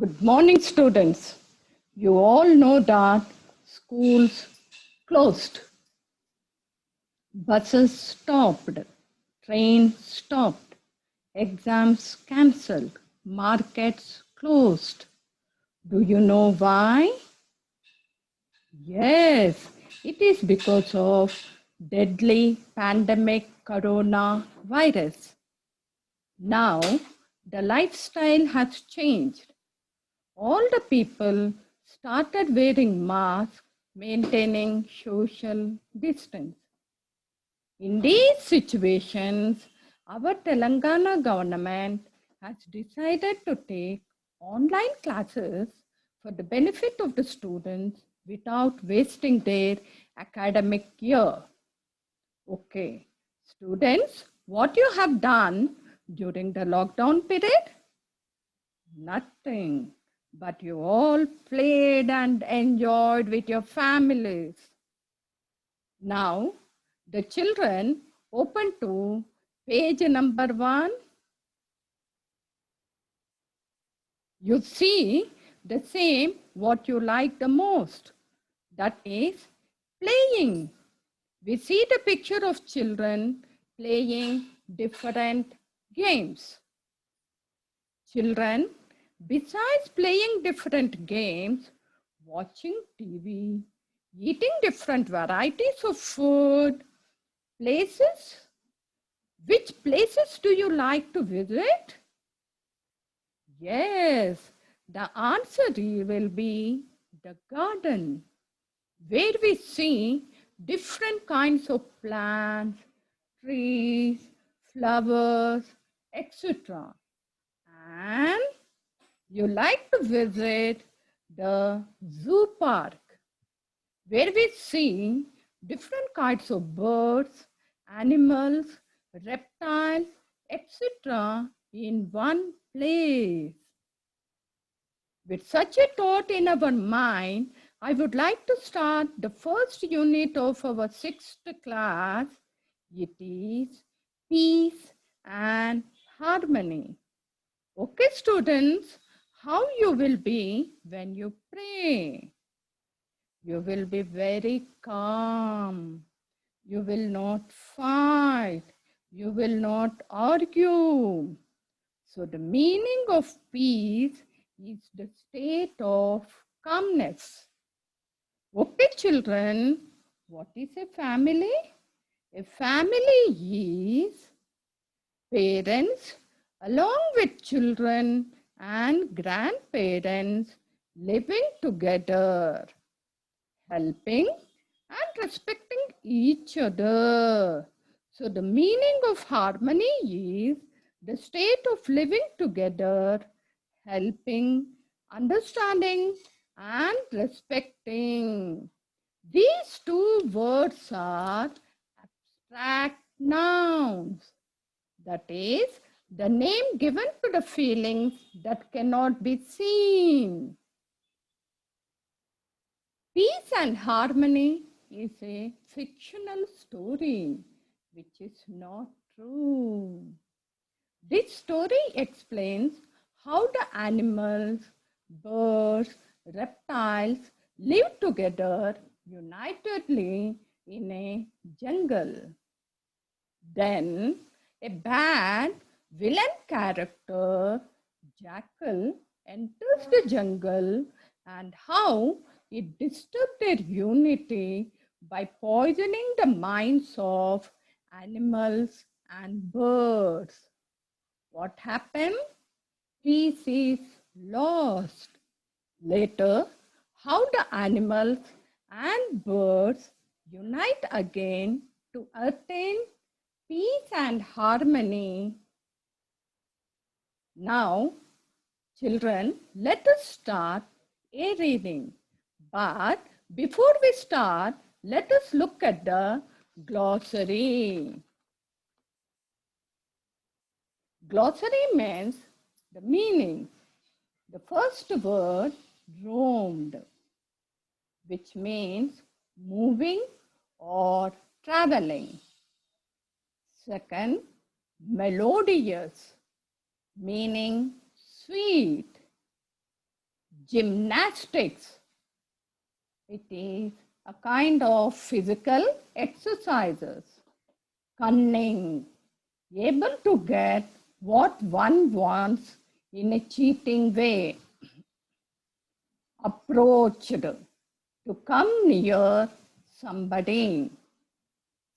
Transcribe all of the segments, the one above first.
Good morning, students. You all know that schools closed, buses stopped, trains stopped, exams cancelled, markets closed. Do you know why? Yes, it is because of deadly pandemic coronavirus. Now, the lifestyle has changed. All the people started wearing masks, maintaining social distance. In these situations, our Telangana government has decided to take online classes for the benefit of the students without wasting their academic year. Okay, students, what you have done during the lockdown period? Nothing. But you all played and enjoyed with your families. Now, the children open to page number 1. You see the same what you like the most. That is playing. We see the picture of children playing different games. Children, besides playing different games, watching TV, eating different varieties of food, places, which places do you like to visit? Yes, the answer will be the garden, where we see different kinds of plants, trees, flowers, etc. And you like to visit the zoo park, where we see different kinds of birds, animals, reptiles, etc. in one place. With such a thought in our mind, I would like to start the first unit of our 6th class. It is peace and harmony. Okay, students, how you will be when you pray? You will be very calm. You will not fight. You will not argue. So the meaning of peace is the state of calmness. Okay, children, what is a family? A family is parents along with children and grandparents living together, helping and respecting each other. So the meaning of harmony is the state of living together, helping, understanding, and respecting. These two words are abstract nouns. That is, the name given to the feelings that cannot be seen. Peace and harmony is a fictional story which is not true. This story explains how the animals, birds, reptiles live together unitedly in a jungle. Then a bad villain character, Jackal, enters the jungle and how it disturbed their unity by poisoning the minds of animals and birds. What happened? Peace is lost. Later, how the animals and birds unite again to attain peace and harmony. Now, children, let us start a reading. But before we start, let us look at the glossary. Glossary means the meaning. The first word, roamed, which means moving or traveling. Second, melodious, meaning sweet. gymnastics. It is a kind of physical exercises. Cunning, able to get what one wants in a cheating way. Approached, to come near somebody.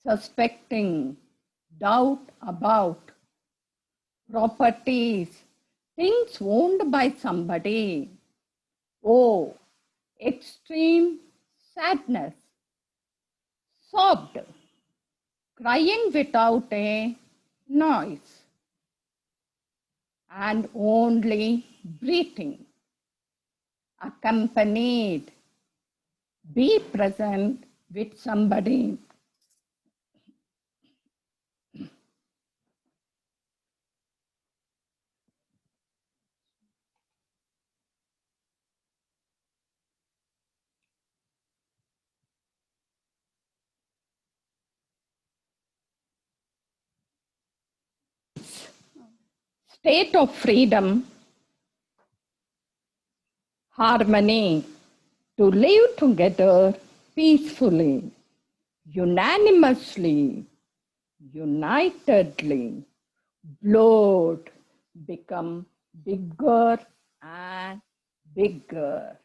Suspecting, doubt about. Properties, things owned by somebody. Oh, extreme sadness. Sobbed, crying without a noise. And only breathing. Accompanied, be present with somebody. State of freedom, harmony, to live together peacefully, unanimously, unitedly. Blood become bigger and bigger.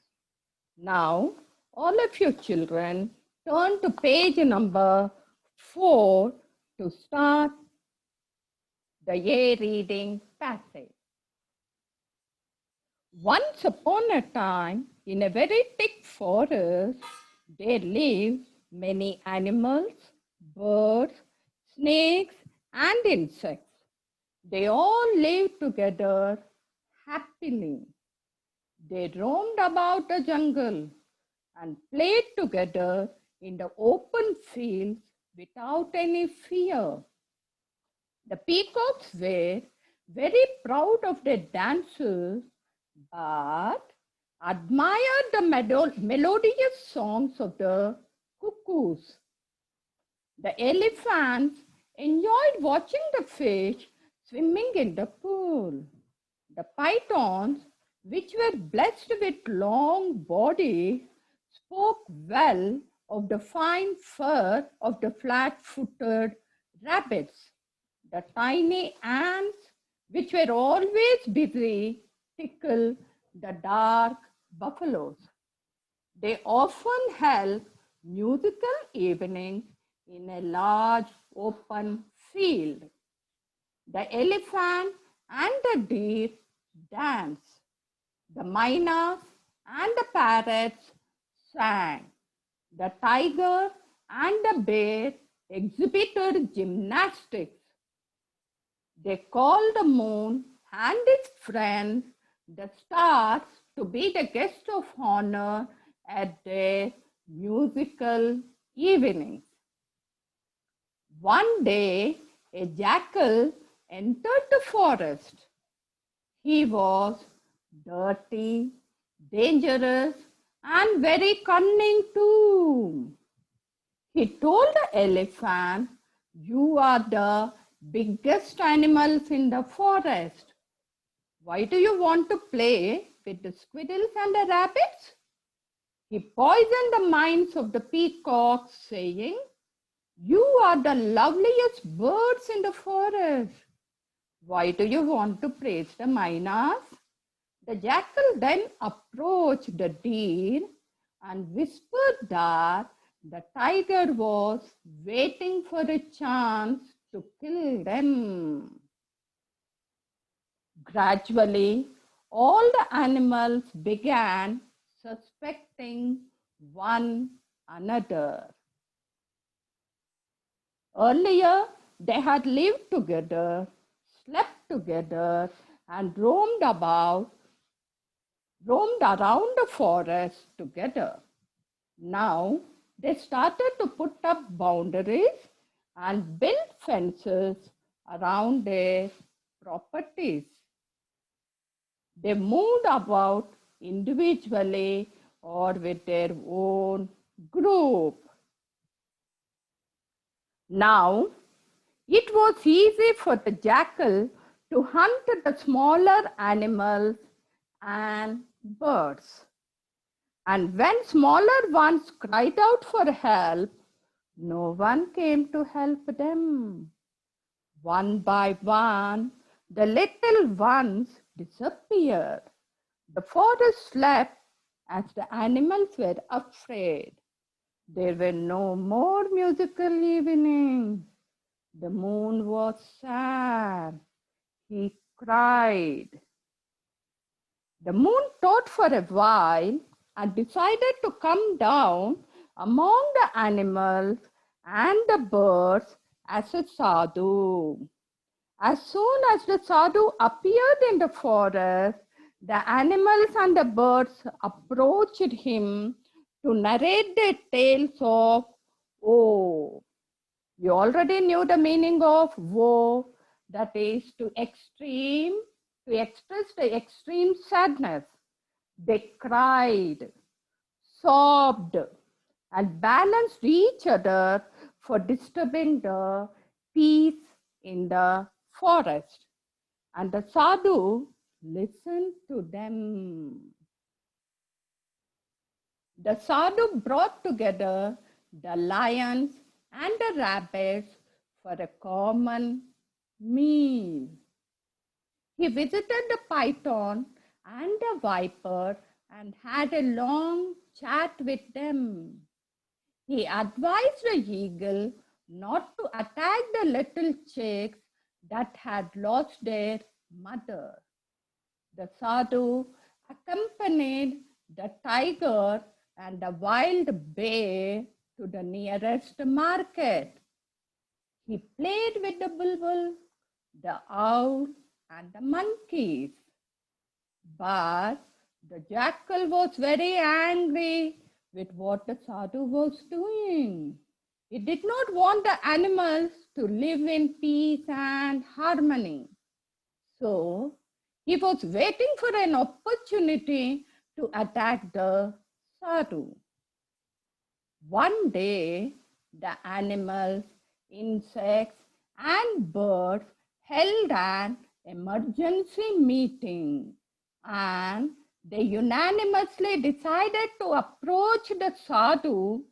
Now, all of you children, turn to page number 4 to start the A reading passage. Once upon a time, in a very thick forest, there lived many animals, birds, snakes, and insects. They all lived together happily. They roamed about the jungle and played together in the open fields without any fear. The peacocks were very proud of their dances, but admired the melodious songs of the cuckoos. The elephants enjoyed watching the fish swimming in the pool. The pythons, which were blessed with long bodies, spoke well of the fine fur of the flat-footed rabbits. The tiny ants, which were always busy, tickle the dark buffaloes. They often held musical evenings in a large open field. The elephant and the deer danced. The mynas and the parrots sang. The tiger and the bear exhibited gymnastics. They called the moon and its friends, the stars, to be the guests of honor at their musical evenings. One day, a jackal entered the forest. He was dirty, dangerous, and very cunning too. He told the elephant, "You are the biggest animals in the forest. Why do you want to play with the squirrels and the rabbits?" He poisoned the minds of the peacocks, saying, "You are the loveliest birds in the forest. Why do you want to praise the mynas?" The jackal then approached the deer and whispered that the tiger was waiting for a chance to kill them. Gradually, all the animals began suspecting one another. Earlier, they had lived together, slept together, and roamed around the forest together. Now, they started to put up boundaries and build fences around their properties. They moved about individually or with their own group. Now, it was easy for the jackal to hunt the smaller animals and birds. And when smaller ones cried out for help, no one came to help them. One by one, the little ones disappeared. The forest slept as the animals were afraid. There were no more musical evenings. The moon was sad. He cried. The moon thought for a while and decided to come down among the animals and the birds as a sadhu. As soon as the sadhu appeared in the forest, the animals and the birds approached him to narrate their tales of woe. You already knew the meaning of woe, that is to express the extreme sadness. They cried, sobbed, and balanced each other for disturbing the peace in the forest. And the sadhu listened to them. The sadhu brought together the lions and the rabbits for a common meal. He visited the python and the viper and had a long chat with them. He advised the eagle not to attack the little chicks that had lost their mother. The sadhu accompanied the tiger and the wild bear to the nearest market. He played with the bulbul, the owl, and the monkeys. But the jackal was very angry with what the sadhu was doing. He did not want the animals to live in peace and harmony. So he was waiting for an opportunity to attack the sadhu. One day, the animals, insects, and birds held an emergency meeting, and they unanimously decided to approach the sadhu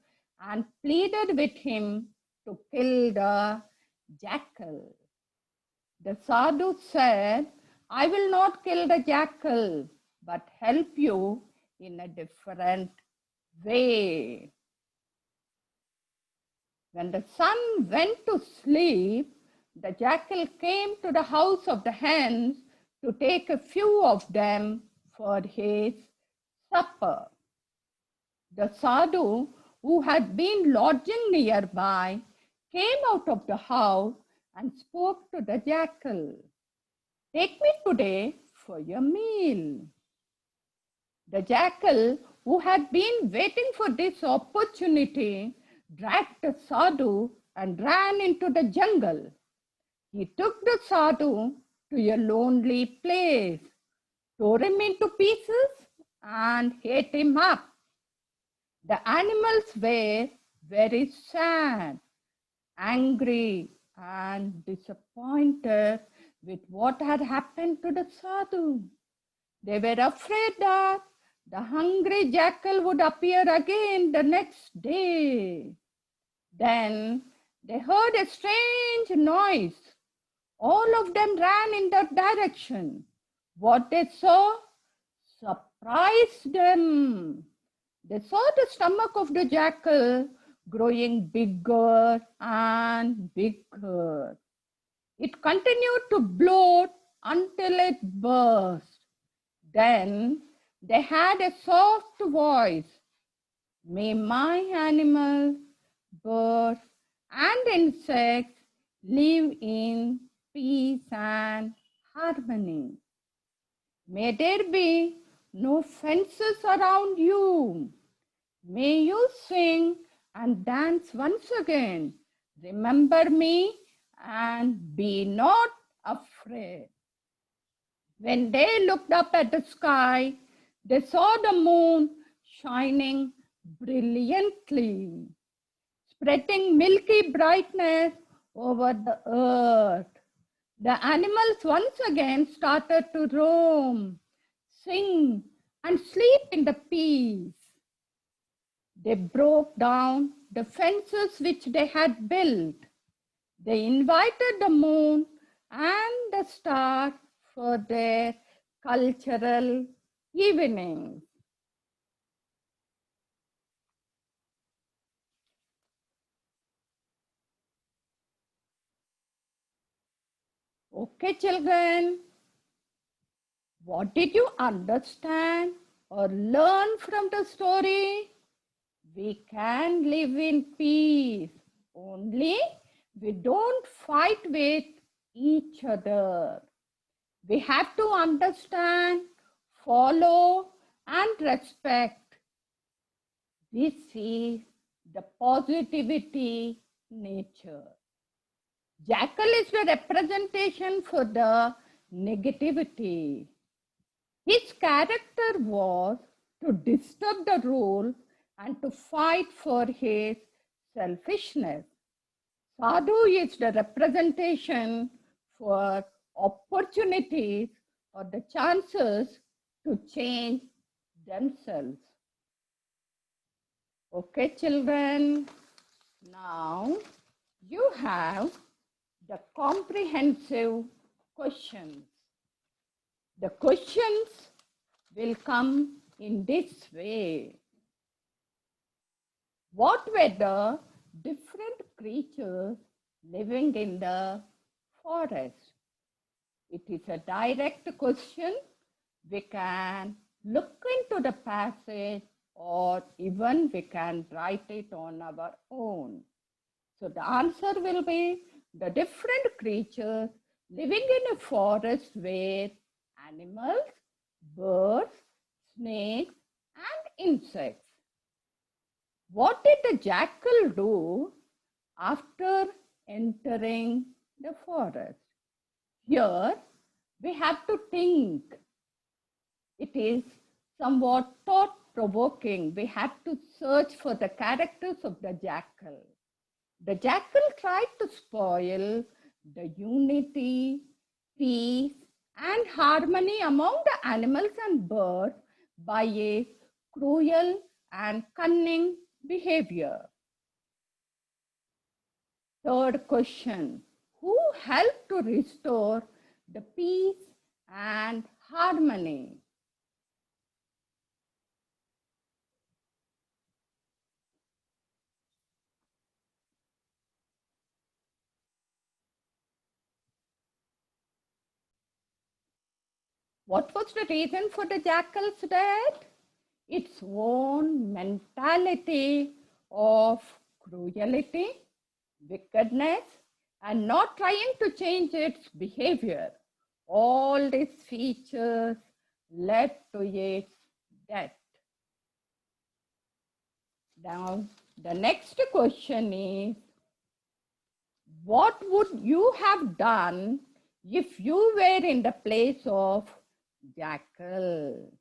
and pleaded with him to kill the jackal. The sadhu said, I will not kill the jackal, but help you in a different way. When the sun went to sleep, the jackal came to the house of the hens to take a few of them for his supper. The sadhu, who had been lodging nearby, came out of the house and spoke to the jackal. Take me today for your meal. The jackal, who had been waiting for this opportunity, dragged the sadhu and ran into the jungle. He took the sadhu to a lonely place, tore him into pieces, and ate him up. The animals were very sad, angry, and disappointed with what had happened to the sadhu. They were afraid that the hungry jackal would appear again the next day. Then they heard a strange noise. All of them ran in that direction. What they saw surprised them. They saw the stomach of the jackal growing bigger and bigger. It continued to bloat until it burst. Then they had a soft voice. May my animals, birds, and insects live in peace and harmony. May there be no fences around you. May you sing and dance once again. Remember me and be not afraid. When they looked up at the sky, they saw the moon shining brilliantly, spreading milky brightness over the earth. The animals once again started to roam, sing, and sleep in the peace. They broke down the fences which they had built. They invited the moon and the stars for their cultural evenings. Okay, children, what did you understand or learn from the story? We can live in peace, only we don't fight with each other. We have to understand, follow, and respect. This is the positivity nature. Jackal is the representation for the negativity. His character was to disturb the rule and to fight for his selfishness. Sadhu is the representation for opportunities or the chances to change themselves. Okay, children, now you have the comprehensive questions. The questions will come in this way. What were the different creatures living in the forest? It is a direct question. We can look into the passage or even we can write it on our own. So the answer will be the different creatures living in a forest were animals, birds, snakes, and insects. What did the jackal do after entering the forest? Here we have to think. It is somewhat thought-provoking. We have to search for the characters of the jackal. The jackal tried to spoil the unity, peace, and harmony among the animals and birds by a cruel and cunning behavior. Third question, who helped to restore the peace and harmony? What was the reason for the jackal's death? Its own mentality of cruelty, wickedness, and not trying to change its behavior. All these features led to its death. Now, the next question is, what would you have done if you were in the place of jackal?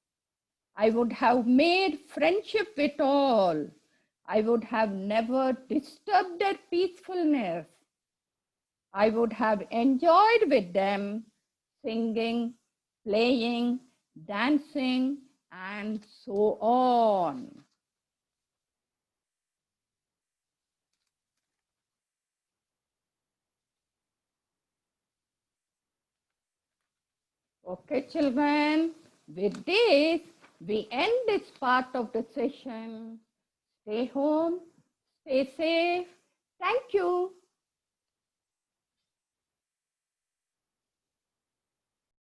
I would have made friendship with all. I would have never disturbed their peacefulness. I would have enjoyed with them singing, playing, dancing, and so on. Okay, children, with this, we end this part of the session. Stay home, stay safe. Thank you.